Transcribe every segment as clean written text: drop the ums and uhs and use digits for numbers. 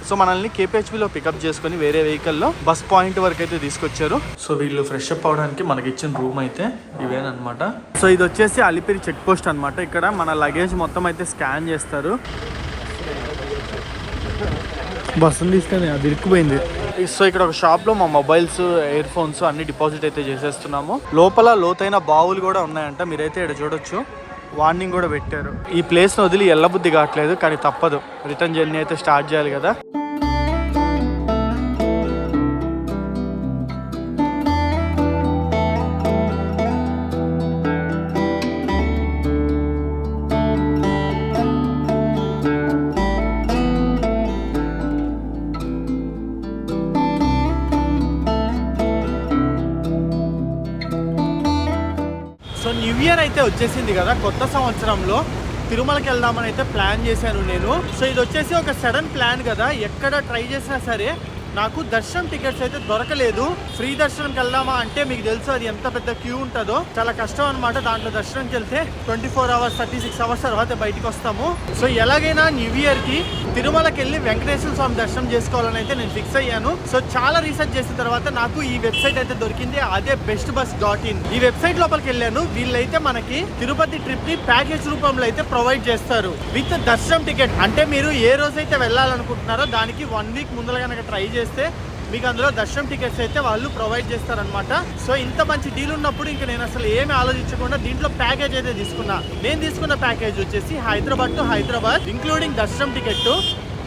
So మనల్ని కేపీహెచ్బిలో pickup చేసుకుని వేరే వెహికల్లో బస్ పాయింట్ వరకు అయితే తీసుకొచ్చారు. సో వీళ్ళు ఫ్రెష్ అప్ అవడానికి మనకి ఇచ్చిన రూమ్ అయితే ఇవేనమాట. సో ఇది వచ్చేసి అలిపిరి చెక్ పోస్ట్ అనమాట. ఇక్కడ మన లగేజ్ మొత్తం అయితే స్కాన్ చేస్తారు. బస్సును తీసుకొని అది ఇరుక్కుపోయింది. సో ఇక్కడ ఒక షాప్లో మా మొబైల్స్, ఇయర్ ఫోన్స్ అన్ని డిపాజిట్ అయితే చేసేస్తున్నాము. లోపల లోతైన బావులు కూడా ఉన్నాయంట, మీరైతే ఇక్కడ చూడొచ్చు. వార్నింగ్ కూడా పెట్టారు. ఈ ప్లేస్ని వదిలి ఎల్లబుద్ధి కావట్లేదు, కానీ తప్పదు, రిటర్న్ జర్నీ అయితే స్టార్ట్ చేయాలి కదా. సో న్యూ ఇయర్ అయితే వచ్చేసింది కదా, కొత్త సంవత్సరంలో తిరుమలకి వెళ్దామని అయితే ప్లాన్ చేశాను నేను. సో ఇది వచ్చేసి ఒక సడన్ ప్లాన్ కదా, ఎక్కడ ట్రై చేసినా సరే నాకు దర్శనం టికెట్స్ అయితే దొరకలేదు. ఫ్రీ దర్శనంకి వెళ్దామా అంటే మీకు తెలుసు అది ఎంత పెద్ద క్యూ ఉంటుందో, చాలా కష్టం అనమాట. దాంట్లో దర్శనంకి వెళ్తే 24 అవర్స్ 36 అవర్స్ తర్వాత బయటకు వస్తాము. సో ఎలాగైనా న్యూ ఇయర్ కి తిరుమలకి వెళ్ళి వెంకటేశ్వర స్వామి దర్శనం చేసుకోవాలని అయితే నేను ఫిక్స్ అయ్యాను. సో చాలా రీసెర్చ్ చేసిన తర్వాత నాకు ఈ వెబ్సైట్ అయితే దొరికింది, అదే bestbus.in. ఈ వెబ్సైట్ లోపలికి వెళ్ళాను. వీళ్ళైతే మనకి తిరుపతి ట్రిప్ ని ప్యాకేజ్ రూపంలో అయితే ప్రొవైడ్ చేస్తారు విత్ దర్శనం టికెట్. అంటే మీరు ఏ రోజైతే వెళ్ళాలనుకుంటున్నారో దానికి 1 వీక్ ముందర కనుక ట్రై చేస్తే మీకు అందులో దర్శనం టికెట్స్ అయితే వాళ్ళు ప్రొవైడ్ చేస్తారనమాట. సో ఇంత మంచి డీల్ ఉన్నప్పుడు ఇంకా నేను అసలు ఏమి ఆలోచించకుండా దీంట్లో ప్యాకేజ్ అయితే తీసుకున్నా. నేను తీసుకున్న ప్యాకేజ్ వచ్చేసి హైదరాబాద్ టు హైదరాబాద్ ఇంక్లూడింగ్ దర్శనం టికెట్.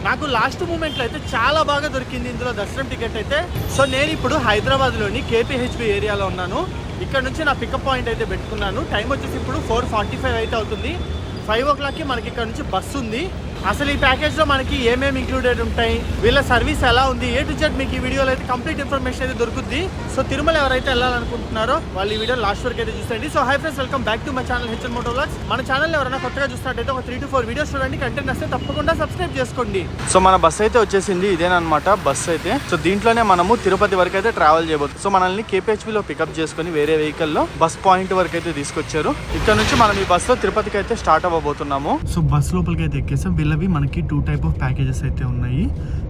నాకు లాస్ట్ మూమెంట్లో అయితే చాలా బాగా దొరికింది ఇందులో దర్శనం టికెట్ అయితే. సో నేను ఇప్పుడు హైదరాబాద్లోని కేపీహెచ్బి ఏరియాలో ఉన్నాను. ఇక్కడ నుంచి నా పికప్ పాయింట్ అయితే పెట్టుకున్నాను. టైం వచ్చేసి ఇప్పుడు 4:45 అయితే అవుతుంది. 5 o'clockకి మనకి ఇక్కడ నుంచి బస్సు ఉంది. అసలు ఈ ప్యాకేజ్లో మనకి ఏమేమి ఇంక్లూడెడ్ ఉంటాయి, వీళ్ళ సర్వీస్ ఎలా ఉంది, ఏ టు జెడ్ మీకు ఈ వీడియోలో అయితే కంప్లీట్ ఇన్ఫర్మేషన్ అయితే దొరుకుద్ది. సో తిరుమల ఎవరైతే వెళ్ళాలనుకుంటున్నారో వాళ్ళు ఈ వీడియో లాస్ట్ వరకు అయితే చూడండి. So hi friends, welcome back to my channel HN moto vlogs. మన ఛానల్ ఎవరైనా కొత్తగా చూస్తున్నట్టయితే ఒక 3 to 4 వీడియోస్ చూడండి. కంటెంట్ వస్తే తప్పకుండా సబ్స్క్రైబ్ చేసుకోండి. సో మన బస్ అయితే వచ్చేసింది, ఇదేనమాట బస్ అయితే. సో దీంట్లోనే మనము తిరుపతి వరకు అయితే ట్రావెల్ చేయబోతుంది. సో మనల్ని కేపీహెచ్బిలో పికప్ చేసుకుని వేరే వెహికల్లో బస్ పాయింట్ వరకు అయితే తీసుకొచ్చారు. ఇక్కడ నుంచి మనం ఈ బస్సులో తిరుపతికి అయితే స్టార్ట్ అవ్వబోతున్నాము. సో బస్ లోపలికి అయితే ఎక్కేసాం. వీళ్ళవి మనకి 2 type of ప్యాకేజెస్ అయితే ఉన్నాయి.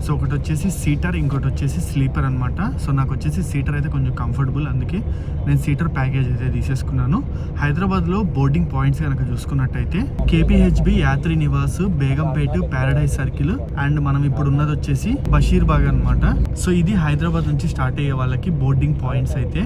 సో ఒకటి వచ్చేసి సీటర్, ఇంకోటి వచ్చేసి స్లీపర్ అనమాట. సో నాకు వచ్చేసి సీటర్ అయితే కొంచెం కంఫర్టబుల్, అందుకే నేను సీటర్ ప్యాకేజ్ అయితే తీసేసుకున్నాను. హైదరాబాద్లో బోర్డింగ్ పాయింట్స్ కనుక చూసుకున్నట్టయితే KPHB, Yatri Nivas, Begumpet, Paradise circle and మనం ఇప్పుడు ఉన్నది వచ్చేసి బషీర్బాగ్ అనమాట. సో ఇది హైదరాబాద్ నుంచి స్టార్ట్ అయ్యే వాళ్ళకి బోర్డింగ్ పాయింట్స్ అయితే.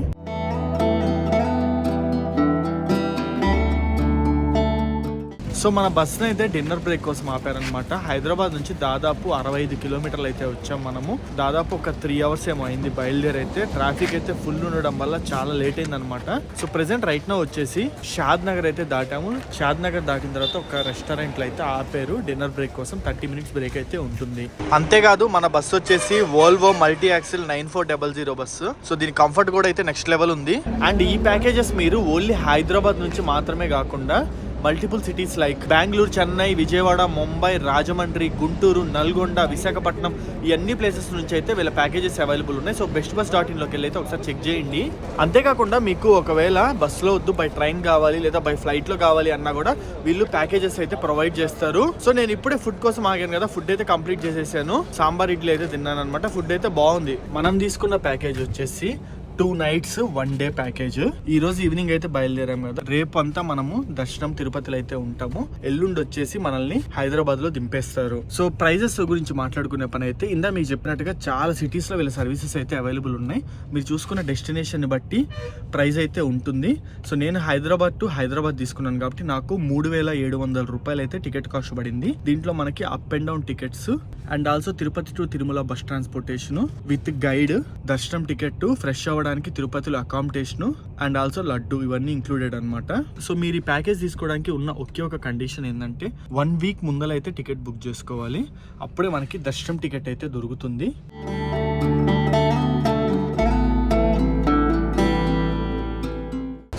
సో మన బస్సును అయితే డిన్నర్ బ్రేక్ కోసం ఆపారనమాట. హైదరాబాద్ నుంచి దాదాపు 65 కిలోమీటర్లు అయితే వచ్చాం మనము. దాదాపు ఒక 3 hours ఏమో అయింది బయలుదేరి అయితే. ట్రాఫిక్ అయితే ఫుల్ ఉండడం వల్ల చాలా లేట్ అయింది అనమాట. సో ప్రెసెంట్ రైట్ నో వచ్చేసి షాద్ నగర్ అయితే దాటాము. షాద్ నగర్ దాటిన తర్వాత ఒక రెస్టారెంట్లో అయితే ఆపారు డిన్నర్ బ్రేక్ కోసం. 30 minutes బ్రేక్ అయితే ఉంటుంది. అంతేకాదు మన బస్సు వచ్చేసి Volvo multi axle 9400 bus. So దీని కంఫర్ట్ కూడా అయితే నెక్స్ట్ లెవెల్ ఉంది. అండ్ ఈ ప్యాకేజెస్ మీరు ఓన్లీ హైదరాబాద్ నుంచి మాత్రమే కాకుండా multiple cities like Bengaluru, Chennai, Vijayawada, Mumbai, Rajahmundry, Guntur, Nalgonda, Visakhapatnam ఈ అన్ని ప్లేసెస్ నుంచి అయితే వీళ్ళ ప్యాకేజెస్ అవైలబుల్ ఉన్నాయి. సో bestbus.in లోకి వెళ్ళి అయితే ఒకసారి చెక్ చేయండి. అంతేకాకుండా మీకు ఒకవేళ బస్సులో వద్దు, బై ట్రైన్ కావాలి లేదా బై ఫ్లైట్లో కావాలి అన్నా కూడా వీళ్ళు ప్యాకేజెస్ అయితే ప్రొవైడ్ చేస్తారు. సో నేను ఇప్పుడే ఫుడ్ కోసం ఆగాను కదా, ఫుడ్ అయితే కంప్లీట్ చేసేసాను. సాంబార్ ఇడ్లీ అయితే తిన్నాను అనమాట. ఫుడ్ అయితే బాగుంది. మనం తీసుకున్న ప్యాకేజ్ వచ్చేసి 2 nights 1 day ప్యాకేజ్. ఈ రోజు ఈవినింగ్ అయితే బయలుదేరాం కదా, రేపు అంతా మనము దర్శనం తిరుపతిలో అయితే ఉంటాము. ఎల్లుండి వచ్చేసి మనల్ని హైదరాబాద్ లో దింపేస్తారు. సో ప్రైజెస్ గురించి మాట్లాడుకునే పని అయితే ఇందా మీకు చెప్పినట్టుగా చాలా సిటీస్ లో వీళ్ళ సర్వీసెస్ అయితే అవైలబుల్ ఉన్నాయి. మీరు చూసుకున్న డెస్టినేషన్ ని బట్టి ప్రైస్ అయితే ఉంటుంది. సో నేను హైదరాబాద్ టు హైదరాబాద్ తీసుకున్నాను కాబట్టి నాకు 3700 రూపాయలు అయితే టికెట్ కాస్ట్ పడింది. దీంట్లో మనకి up and down tickets and also Tirupati to Tirumala bus transportation with guide, దర్శనం టికెట్, ఫ్రెష్ అవ్వడానికి తిరుపతిలో అకామిడేషన్ అండ్ ఆల్సో లడ్డు, ఇవన్నీ ఇంక్లూడెడ్ అనమాట. సో మీరు ఈ ప్యాకేజ్ తీసుకోవడానికి ఉన్న ఒకే ఒక కండిషన్ ఏంటంటే 1 week ముందలైతే టికెట్ బుక్ చేసుకోవాలి. అప్పుడే మనకి దర్శనం టికెట్ అయితే దొరుకుతుంది.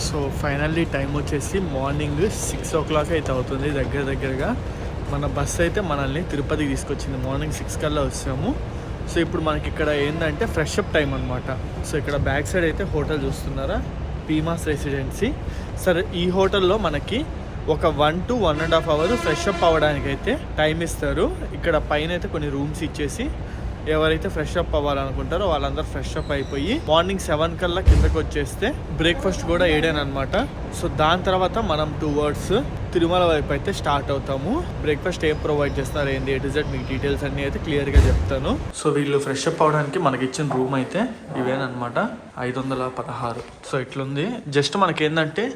సో ఫైనల్లీ టైం వచ్చేసి మార్నింగ్ 6 o'clock అయితే అవుతుంది. దగ్గరగా మన బస్ అయితే మనల్ని తిరుపతికి తీసుకొచ్చింది. మార్నింగ్ 6 కల్లా వచ్చాము. సో ఇప్పుడు మనకి ఇక్కడ ఏంటంటే ఫ్రెష్ అప్ టైం అనమాట. సో ఇక్కడ బ్యాక్ సైడ్ అయితే హోటల్ చూస్తున్నారా, పీమాస్ రెసిడెన్సీ. సరే ఈ హోటల్లో మనకి ఒక 1 to 1.5 hours ఫ్రెష్ అప్ అవ్వడానికి అయితే టైం ఇస్తారు. ఇక్కడ పైన అయితే కొన్ని రూమ్స్ ఇచ్చేసి ఎవరైతే ఫ్రెష్ అప్ అవ్వాలనుకుంటారో వాళ్ళందరూ ఫ్రెష్ అప్ అయిపోయి మార్నింగ్ 7 కల్లా కిందకి వచ్చేస్తే బ్రేక్ఫాస్ట్ కూడా 7 అనమాట. సో దాని తర్వాత మనం టువర్డ్స్ తిరుమల వైపు అయితే స్టార్ట్ అవుతాము. బ్రేక్ఫాస్ట్ ఏం ప్రొవైడ్ చేస్తున్నారు ఏంది ఏ టు జెడ్ మీకు డీటెయిల్స్ అన్ని అయితే క్లియర్గా చెప్తాను. సో వీళ్ళు ఫ్రెష్ అప్ అవడానికి మనకి ఇచ్చిన రూమ్ అయితే ఇవేనమాట, 516. సో ఇట్లుంది. జస్ట్ మనకి ఏంటంటే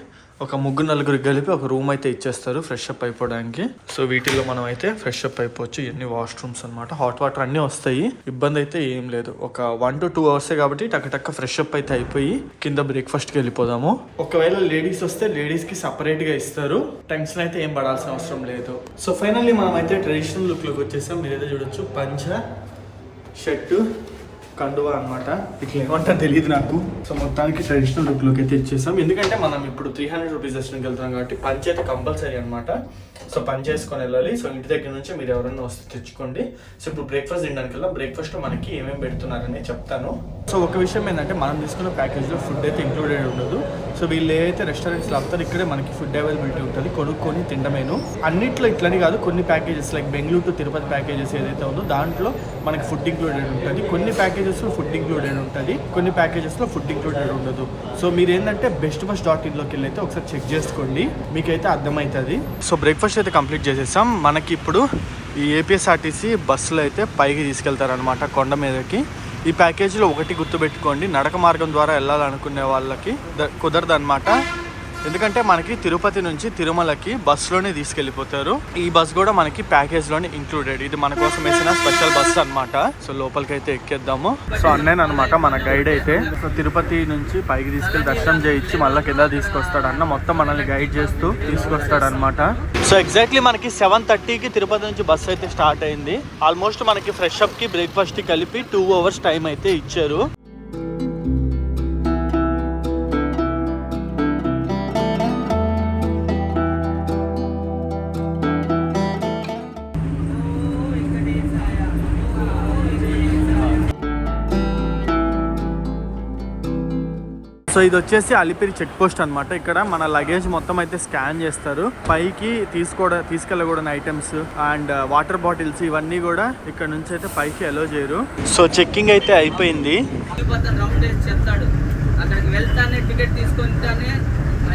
ఒక 3-4 కలిపి ఒక రూమ్ అయితే ఇచ్చేస్తారు ఫ్రెష్ అప్ అయిపోవడానికి. సో వీటిల్లో మనం అయితే ఫ్రెష్ అప్ అయిపోవచ్చు. ఇవన్నీ వాష్రూమ్స్ అనమాట, హాట్ వాటర్ అన్నీ వస్తాయి, ఇబ్బంది అయితే ఏం లేదు. ఒక 1 to 2 అవర్సే కాబట్టి టక్క ఫ్రెష్ అప్ అయితే అయిపోయి కింద బ్రేక్ఫాస్ట్కి వెళ్ళిపోదాము. ఒకవేళ లేడీస్ వస్తే లేడీస్కి సపరేట్గా ఇస్తారు, టెన్షన్ అయితే ఏం పడాల్సిన అవసరం లేదు. సో ఫైనల్లీ మనం అయితే ట్రెడిషనల్ లుక్లోకి వచ్చేసాం. మీరైతే చూడొచ్చు, పంచ, షర్టు, కండువా అనమాట. ఇట్లా ఏమంటారు తెలియదు నాకు. సో మొత్తానికి ట్రెడిషనల్ లుక్లోకి అయితే ఇచ్చేసాం. ఎందుకంటే మనం ఇప్పుడు 300 రూపీస్ దర్శనంకి వెళ్తున్నాం కాబట్టి పంచ అయితే కంపల్సరీ అనమాట. సో పంచ వేసుకొని వెళ్ళాలి. సో ఇంటి దగ్గర నుంచి మీరు ఎవరైనా వస్తే తెచ్చుకోండి. సో ఇప్పుడు బ్రేక్ఫాస్ట్ తినడానికల్లా బ్రేక్ఫాస్ట్ మనకి ఏమేమి పెడుతున్నారని చెప్తాను. సో ఒక విషయం ఏంటంటే మనం తీసుకున్న ప్యాకేజ్లో ఫుడ్ అయితే ఇంక్లూడెడ్ ఉండదు. సో వీళ్ళు ఏదైతే రెస్టారెంట్స్లో ఆపుతారో ఇక్కడే మనకి ఫుడ్ అవైలబిలిటీ ఉంటుంది, కొనుక్కొని తినడమేను. అన్నిట్లో ఇట్లని కాదు, కొన్ని packages like Bengaluru to Tirupati packages ఏదైతే ఉందో దాంట్లో మనకి ఫుడ్ ఇంక్లూడెడ్ ఉంటుంది. కొన్ని ప్యాకేజెస్లో ఫుడ్ ఇంక్లూడెడ్ ఉంటుంది, కొన్ని ప్యాకేజెస్లో ఫుడ్ ఇంక్లూడెడ్ ఉండదు. సో మీరు ఏంటంటే bestbus.in-లోకి వెళ్ళి అయితే ఒకసారి చెక్ చేసుకోండి, మీకైతే అర్థమవుతుంది. సో బ్రేక్ఫాస్ట్ అయితే కంప్లీట్ చేసేసాం. మనకి ఇప్పుడు ఈ ఏపీఎస్ఆర్టీసీ బస్సులో అయితే పైకి తీసుకెళ్తారనమాట కొండ మీదకి. ఈ ప్యాకేజీలో ఒకటి గుర్తుపెట్టుకోండి, నడక మార్గం ద్వారా వెళ్ళాలనుకునే వాళ్ళకి కుదరదు అనమాట. ఎందుకంటే మనకి తిరుపతి నుంచి తిరుమలకి బస్సులోనే తీసుకెళ్ళిపోతారు. ఈ బస్ కూడా మనకి ప్యాకేజ్లోనే ఇంక్లూడెడ్. ఇది మన కోసం వేసిన స్పెషల్ బస్ అనమాట. సో లోపలికి అయితే ఎక్కేద్దాము. సో అన్నయ్య అనమాట మన గైడ్ అయితే. సో తిరుపతి నుంచి పైకి తీసుకెళ్ళి దర్శనం చేయించి మళ్ళీ కింద తీసుకొస్తాడన్న, మొత్తం మనల్ని గైడ్ చేస్తూ తీసుకొస్తాడనమాట. సో ఎగ్జాక్ట్లీ మనకి 7:30కి తిరుపతి నుంచి బస్ అయితే స్టార్ట్ అయింది. ఆల్మోస్ట్ మనకి ఫ్రెష్ అప్ కి బ్రేక్ఫాస్ట్ కి కలిపి 2 hours టైం అయితే ఇచ్చారు. సో ఇది వచ్చేసి అలిపిరి చెక్ పోస్ట్ అనమాట. ఇక్కడ మన లగేజ్ మొత్తం అయితే స్కాన్ చేస్తారు. పైకి తీసుకెళ్ళకూడని ఐటమ్స్ అండ్ వాటర్ బాటిల్స్ ఇవన్నీ కూడా ఇక్కడ నుంచి అయితే పైకి అలో చేయరు. సో చెక్కింగ్ అయితే అయిపోయింది. రౌండ్ వేసి చెప్తాడు, అక్కడికి వెళ్తానే టికెట్ తీసుకుంటానే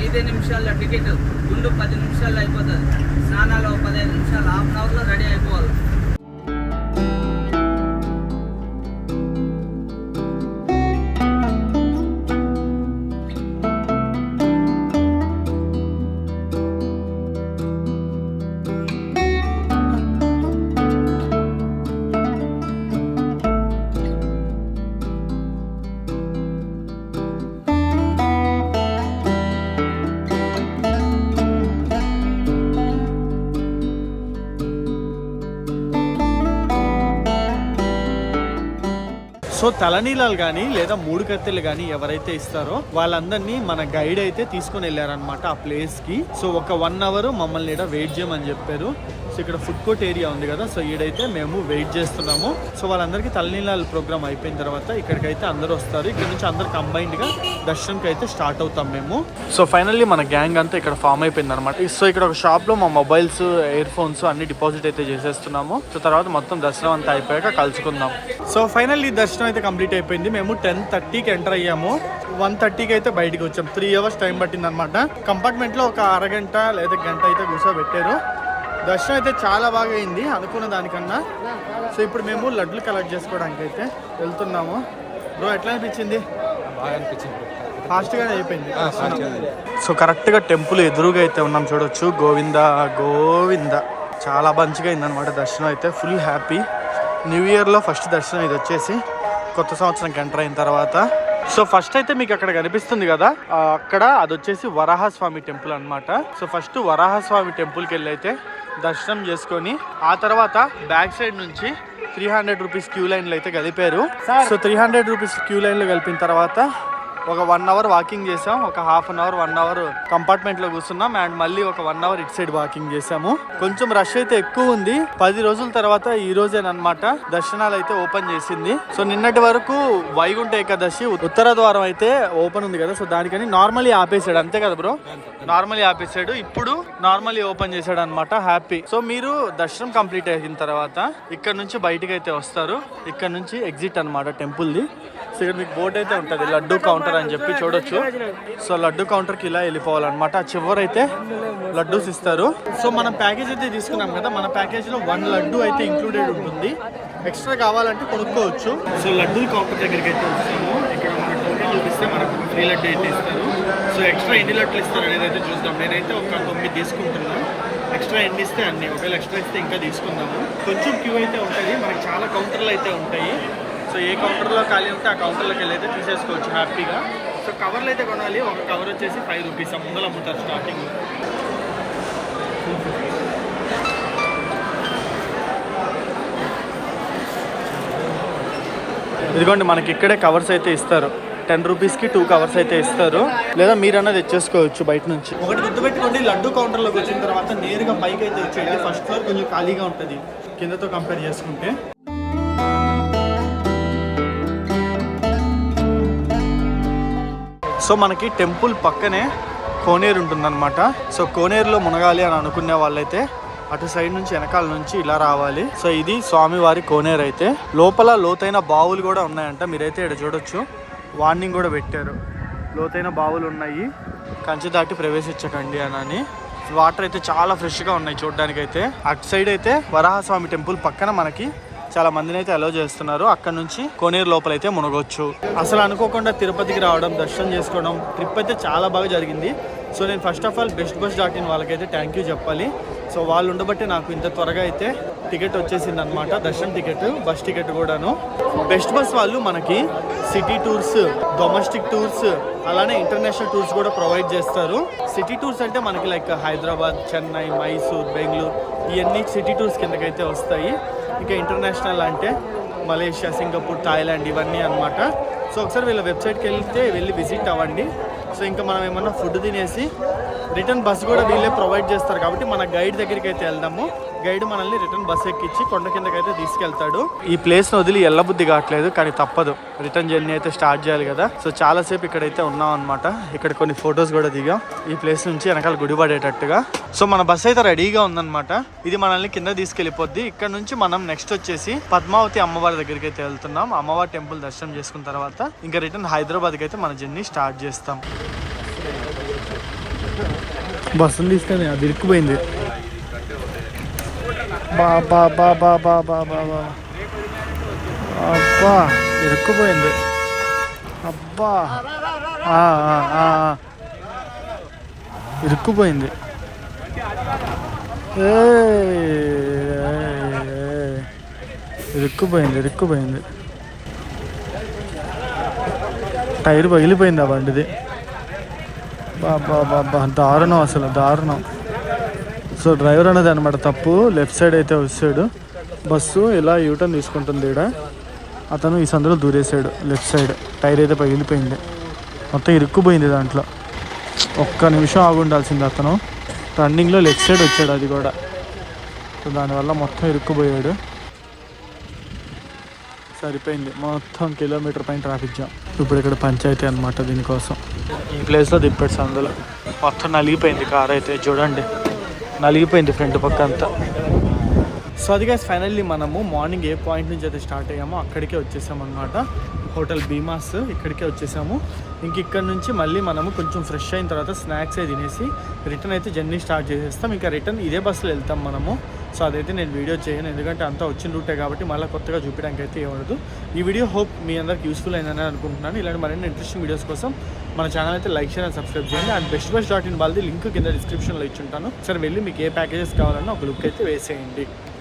5 నిమిషాల్లో టికెట్, గుండు 10 నిమిషాల్లో అయిపోతుంది. స్నానాలు 15 నిమిషాలు, హాఫ్ అన్ అవర్లో రెడీ అయిపోవాలి. సో తలనీలాలు కానీ లేదా 3 కత్తెలు కానీ ఎవరైతే ఇస్తారో వాళ్ళందరినీ మన గైడ్ అయితే తీసుకొని వెళ్ళారనమాట ఆ ప్లేస్కి. సో ఒక 1 hour మమ్మల్ని ఇక్కడ వెయిట్ చేయమని చెప్పారు. సో ఇక్కడ ఫుడ్ కోర్ట్ ఏరియా ఉంది కదా, సో ఈడైతే మేము వెయిట్ చేస్తున్నాము. సో వాళ్ళందరికీ తలనీలాల ప్రోగ్రామ్ అయిపోయిన తర్వాత ఇక్కడికైతే అందరూ వస్తారు. ఇక్కడ నుంచి అందరు కంబైన్డ్గా దర్శనంకి అయితే స్టార్ట్ అవుతాం మేము. సో ఫైనల్లీ మన గ్యాంగ్ అంతా ఇక్కడ ఫామ్ అయిపోయింది అనమాట. సో ఇక్కడ ఒక షాప్లో మా మొబైల్స్, ఇయర్ ఫోన్స్ అన్ని డిపాజిట్ అయితే చేసేస్తున్నాము. సో తర్వాత మొత్తం దర్శనం అంతా అయిపోయాక కలుసుకుందాం. సో ఫైనల్లీ దర్శనం అయితే కంప్లీట్ అయిపోయింది. మేము 10:30కి ఎంటర్ అయ్యాము, 1:30కి అయితే బయటికి వచ్చాం. 3 hours టైం పట్టింది అనమాట. కంపార్ట్మెంట్లో ఒక అరగంట లేదా గంట అయితే కూర్చోబెట్టారు. దర్శనం అయితే చాలా బాగా అయింది అనుకున్న దానికన్నా. సో ఇప్పుడు మేము లడ్లు కలెక్ట్ చేసుకోవడానికి అయితే వెళ్తున్నాము. బ్రో ఎట్లా అనిపించింది? బాగా అనిపించింది, ఫాస్ట్గానే అయిపోయింది. సో కరెక్ట్గా టెంపుల్ ఎదురుగా అయితే ఉన్నాం, చూడొచ్చు. గోవింద గోవింద, చాలా మంచిగా అయిందనమాట దర్శనం అయితే. Full happy. న్యూ ఇయర్లో ఫస్ట్ దర్శనం ఇది వచ్చేసి, కొత్త సంవత్సరంకి ఎంటర్ అయిన తర్వాత. సో ఫస్ట్ అయితే మీకు అక్కడ కనిపిస్తుంది కదా, అక్కడ అది వచ్చేసి వరాహస్వామి టెంపుల్ అనమాట. సో ఫస్ట్ వరాహస్వామి టెంపుల్కి వెళ్ళి అయితే దర్శనం చేసుకొని ఆ తర్వాత బ్యాక్ సైడ్ నుంచి 300 రూపీస్ క్యూ లైన్లు అయితే కలిపారు. సో 300 రూపీస్ క్యూ లైన్లు కలిపిన తర్వాత ఒక 1 hour వాకింగ్ చేసాం. ఒక హాఫ్ అన్ అవర్ 1 hour కంపార్ట్మెంట్లో కూర్చున్నాం. అండ్ మళ్ళీ ఒక 1 hour ఇటు సైడ్ వాకింగ్ చేసాము. కొంచెం రష్ అయితే ఎక్కువ ఉంది. 10 రోజుల తర్వాత ఈ రోజేనమాట దర్శనాలు అయితే ఓపెన్ చేసింది. సో నిన్నటి వరకు వైకుంఠ ఏకాదశి ఉత్తర ద్వారం అయితే ఓపెన్ ఉంది కదా, సో దానికని నార్మల్లీ ఆపేసాడు, అంతే కదా బ్రో? నార్మల్లీ ఆపేసాడు. ఇప్పుడు నార్మల్లీ ఓపెన్ చేశాడు అనమాట. హ్యాపీ. సో మీరు దర్శనం కంప్లీట్ అయిన తర్వాత ఇక్కడ నుంచి బయటికి అయితే వస్తారు. ఇక్కడ నుంచి ఎగ్జిట్ అనమాట టెంపుల్ది. సో ఇక్కడ మీకు బోర్డు అయితే ఉంటుంది లడ్డు కౌంటర్ అని చెప్పి చూడొచ్చు. సో లడ్డు కౌంటర్కి ఇలా వెళ్ళిపోవాలన్నమాట. చివరైతే లడ్డూస్ ఇస్తారు. సో మనం ప్యాకేజ్ అయితే తీసుకున్నాం కదా, మన ప్యాకేజ్లో 1 లడ్డు అయితే ఇంక్లూడెడ్ ఉంటుంది. ఎక్స్ట్రా కావాలంటే కొనుక్కోవచ్చు. సో లడ్డు కౌంటర్ దగ్గరికి అయితే వస్తాము. ఇక్కడ మన టోకెన్ చూపిస్తే మనకు ఫ్రీ లడ్డు అయితే ఇస్తారు. సో ఎక్స్ట్రా ఎన్ని లడ్డులు ఇస్తారు అనేది అయితే చూద్దాం. నేనైతే ఒక 9 తీసుకుంటున్నాను. ఎక్స్ట్రా ఎన్ని ఇస్తే అన్ని, ఒకవేళ ఎక్స్ట్రా ఇస్తే ఇంకా తీసుకుందాము. కొంచెం క్యూ అయితే ఉంటుంది. మనకి చాలా కౌంటర్లు అయితే ఉంటాయి. సో ఏ కౌంటర్లో ఖాళీ ఉంటే ఆ కౌంటర్లోకి వెళ్ళి అయితే తీసేసుకోవచ్చు హ్యాపీగా. సో కవర్లు అయితే కొనాలి. ఒక కవర్ వచ్చేసి 5 రూపీస్ ముందర అమ్ముతారు స్టార్టింగ్. ఇదిగోండి మనకి ఇక్కడే కవర్స్ అయితే ఇస్తారు. 10 రూపీస్కి 2 కవర్స్ అయితే ఇస్తారు. లేదా మీరన్నా తెచ్చేసుకోవచ్చు బయట నుంచి. ఒకటి గుర్తుపెట్టుకోండి, లడ్డు కౌంటర్లోకి వచ్చిన తర్వాత నేరుగా పైకి అయితే వచ్చేది. ఫస్ట్ ఫ్లోర్ కొంచెం ఖాళీగా ఉంటుంది కిందతో కంపేర్ చేసుకుంటే. సో మనకి టెంపుల్ పక్కనే కోనేరు ఉంటుందన్నమాట. సో కోనేరులో మునగాలి అని అనుకునే వాళ్ళైతే అటు సైడ్ నుంచి వెనకాల నుంచి ఇలా రావాలి. సో ఇది స్వామివారి కోనేరు. అయితే లోపల లోతైన బావులు కూడా ఉన్నాయంట. మీరైతే ఇక్కడ చూడొచ్చు, వార్నింగ్ కూడా పెట్టారు, లోతైన బావులు ఉన్నాయి, కంచె దాటి ప్రవేశించకండి అని. వాటర్ అయితే చాలా ఫ్రెష్గా ఉన్నాయి చూడడానికి. అయితే అటు సైడ్ అయితే వరాహస్వామి టెంపుల్ పక్కన మనకి చాలా మందిని అయితే అలౌ చేస్తున్నారు. అక్కడ నుంచి కోనేరు లోపలైతే మునగొచ్చు. అసలు అనుకోకుండా తిరుపతికి రావడం, దర్శనం చేసుకోవడం, ట్రిప్ అయితే చాలా బాగా జరిగింది. సో నేను ఫస్ట్ ఆఫ్ ఆల్ bestbus.in వాళ్ళకైతే థ్యాంక్ యూ చెప్పాలి. సో వాళ్ళు ఉండబట్టి నాకు ఇంత త్వరగా అయితే టికెట్ వచ్చేసింది అనమాట. దర్శనం టికెట్, బస్ టికెట్ కూడాను. బెస్ట్ బస్ వాళ్ళు మనకి సిటీ టూర్స్, డొమెస్టిక్ టూర్స్, అలానే ఇంటర్నేషనల్ టూర్స్ కూడా ప్రొవైడ్ చేస్తారు. సిటీ టూర్స్ అంటే మనకి లైక్ హైదరాబాద్, చెన్నై, మైసూర్, బెంగళూరు, ఇవన్నీ సిటీ టూర్స్ కిందకైతే వస్తాయి. ఇంకా ఇంటర్నేషనల్ అంటే మలేషియా, సింగపూర్, థాయిలాండ్ ఇవన్నీ అనమాట. సో ఒకసారి వీళ్ళ వెబ్సైట్కి వెళ్ళి విజిట్ అవ్వండి. సో ఇంకా మనం ఏమన్నా ఫుడ్ తినేసి రిటర్న్ బస్ కూడా వీళ్ళే ప్రొవైడ్ చేస్తారు. కాబట్టి మన గైడ్ దగ్గరికి అయితే వెళ్దాము. గైడ్ మనల్ని రిటర్న్ బస్ ఎక్కించి కొండ కిందకి అయితే తీసుకెళ్తాడు. ఈ ప్లేస్ని వదిలి వెళ్ళబుద్ధి కావట్లేదు, కానీ తప్పదు, రిటర్న్ జర్నీ అయితే స్టార్ట్ చేయాలి కదా. సో చాలాసేపు ఇక్కడైతే ఉన్నాం అనమాట. ఇక్కడ కొన్ని ఫొటోస్ కూడా దిగాం ఈ ప్లేస్ నుంచి వెనకాల గుడి పడేటట్టుగా. సో మన బస్ అయితే రెడీగా ఉందన్నమాట. ఇది మనల్ని కింద తీసుకెళ్ళిపోద్ది. ఇక్కడ నుంచి మనం నెక్స్ట్ వచ్చేసి పద్మావతి అమ్మవారి దగ్గరికి అయితే వెళ్తున్నాం. అమ్మవారి టెంపుల్ దర్శనం చేసుకున్న తర్వాత ఇంకా రిటర్న్ హైదరాబాద్కి అయితే మన జర్నీ స్టార్ట్ చేస్తాం. బస్సును తీసుకొని అది ఇరుక్కుపోయింది. బాబా బాబా బాబా బాబా అబ్బా ఇరుక్కుపోయింది. అబ్బా ఇరుక్కుపోయింది. ఇరుక్కుపోయింది. టైర్ పగిలిపోయింది ఆ బండిది. బాబా దారుణం, అసలు దారుణం. సో డ్రైవర్ అనేది అనమాట తప్పు. లెఫ్ట్ సైడ్ అయితే వచ్చాడు, బస్సు ఇలా యూటర్న్ తీసుకుంటుంది. ఇక్కడ అతను ఈ సందులో దూరేసాడు లెఫ్ట్ సైడ్. టైర్ అయితే పగిలిపోయింది, మొత్తం ఇరుక్కుపోయింది దాంట్లో. ఒక్క నిమిషం ఆగి ఉండాల్సింది. అతను రన్నింగ్లో లెఫ్ట్ సైడ్ వచ్చాడు, అది కూడా. సో దానివల్ల మొత్తం ఇరుక్కుపోయాడు. సరిపోయింది, మొత్తం కిలోమీటర్ పైన ట్రాఫిక్ జామ్. ఇప్పుడు ఇక్కడ పంచాయతీ అనమాట. దీనికోసం ఈ ప్లేస్లో దింపాడు సందులో. మొత్తం నలిగిపోయింది కార్ అయితే, చూడండి నలిగిపోయింది ఫ్రంట్ పక్క అంతా. సో అది గైస్ ఫైనల్లీ మనము మార్నింగ్ ఏ పాయింట్ నుంచి అయితే స్టార్ట్ అయ్యామో అక్కడికే వచ్చేసాము అనమాట. హోటల్ భీమాస్ ఇక్కడికే వచ్చేసాము. ఇంక ఇక్కడ నుంచి మళ్ళీ మనము కొంచెం ఫ్రెష్ అయిన తర్వాత స్నాక్స్ అయితే తినేసి రిటర్న్ అయితే జర్నీ స్టార్ట్ చేసేస్తాం. ఇంకా రిటర్న్ ఇదే బస్సులో వెళ్తాం మనము. సో అదైతే నేను వీడియో చేయను, ఎందుకంటే అంతా వచ్చిన రూటే కాబట్టి మళ్ళీ కొత్తగా చూపించడానికి అయితే ఇవ్వదు. ఈ వీడియో హోప్ మీ అందరికి యూస్ఫుల్ అయిందని అనుకుంటున్నాను. ఇలాంటి మరిన్ని ఇంట్రెస్టింగ్ వీడియోస్ కోసం మన ఛానల్ అయితే లైక్, షేర్ అండ్ సబ్స్క్రైబ్ చేయండి. అండ్ bestbus.in వాళ్ళది లింక్ కింద డిస్క్రిప్షన్లో ఇచ్చుంటాను. సరే వెళ్ళి మీకు ఏ ప్యాకేజెస్ కావాలన్నా ఒక లుక్ అయితే వేసేయండి.